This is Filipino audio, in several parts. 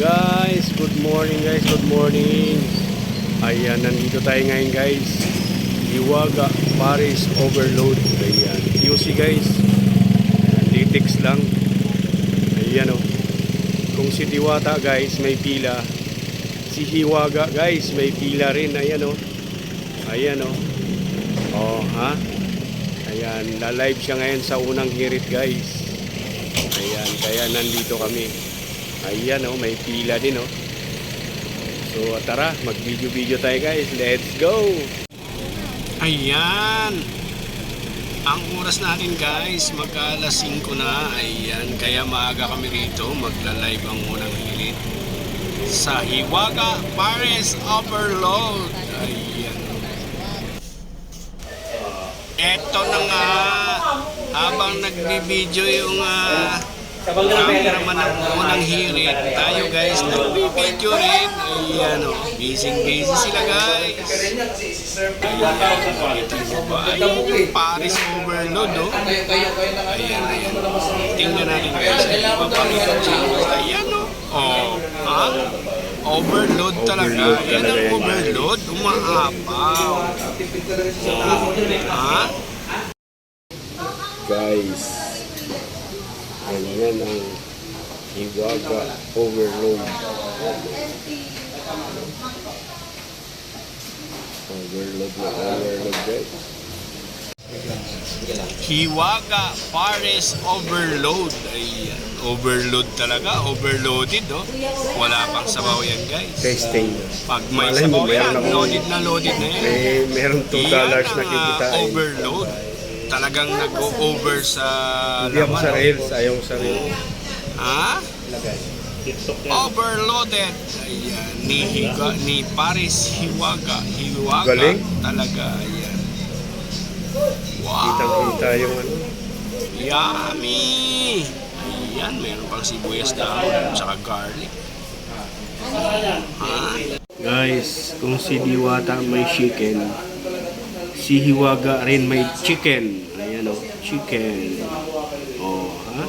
Guys, good morning guys, good morning. Ayan, nandito tayo ngayon guys. Hiwaga Paris Overload. Ayan, QC guys. Litix lang. Ayan o. Kung si Diwata guys may pila, si Hiwaga guys may pila rin. Ayan o. Ayan o. Oh, ha? Ayan, la-live siya ngayon sa unang hirit guys. Ayan, kaya nandito kami. Ayan oh, may pila din oh. So tara, mag-video-video tayo guys. Let's go! Ayan. Ang oras natin guys, mag-alas 5 na. Ayan, kaya maaga kami rito. Magla-live ang unang hirit sa Hiwaga Paris Overload. Ayan. Eto na nga. Habang nagbibideo yung cameraman ng unang hirit, tayo guys nagbibideo rin. Ayan o, busy sila guys. Ayan yung Paris Overload o. Ayan. Tingnan natin guys. Ayan o. Oh, ha? Overload talaga. Ayan ang overload. Umaapaw. Ha? Guys, ganyan ang Hiwaga Overload. Overload guys. Hiwaga Paris Overload. Ayan, overload talaga, overloaded oh. Wala pang sabaw yan guys. Testing. Pag may sabaw yan, loaded na yan. Meron $2 na kikitain. Overload. Talagang nag-go-over sa hindi ako sa rails, ayaw sa rails. Ha? Overloaded. Ayan, ni Paris Hiwaga. Galing. Talaga. Ayan. Wow. Kitang-kita yung ano. Yummy. Ayan, meron pang sibuyas dahon, tsaka garlic. Ha? Guys, kung si Diwata may chicken, si Hiwaga rin may chicken. Ayan o, chicken. O, ha?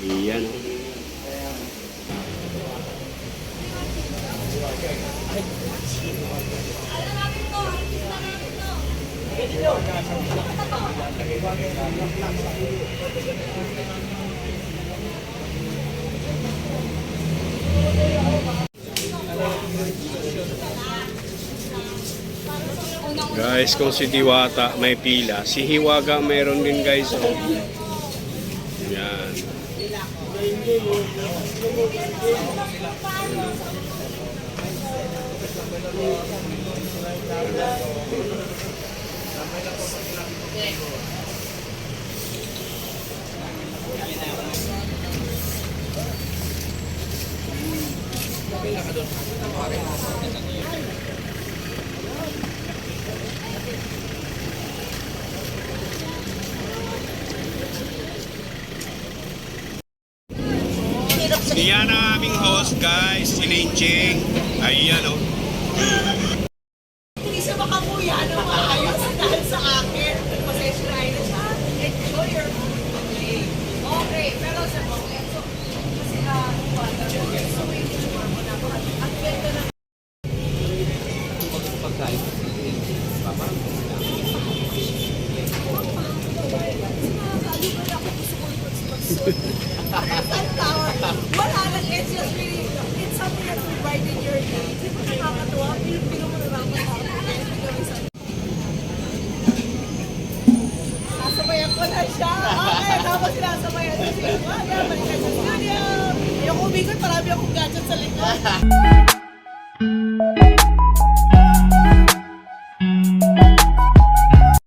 Ayan o. Guys, kung si Diwata may pila, si Hiwaga mayroon din guys oh. Yan. Iyan ang aming host guys, si Linching. Ayan o. Hindi siya makamuya ng maayos dahil sa akin. Pasensya na siya. Enjoy your food. Okay, pero sa mga so, kasi so may sure mo na ang ganda na pagkain. Wala lang, it's just really, it's something that will brighten your day. Di ba nakakatuwa? Pinumaraman ako. Sasabayan ko na siya. Okay, tapos sinasabayan ko siya. Balikan sa studio. Yung umikot, marami akong gadget sa likod.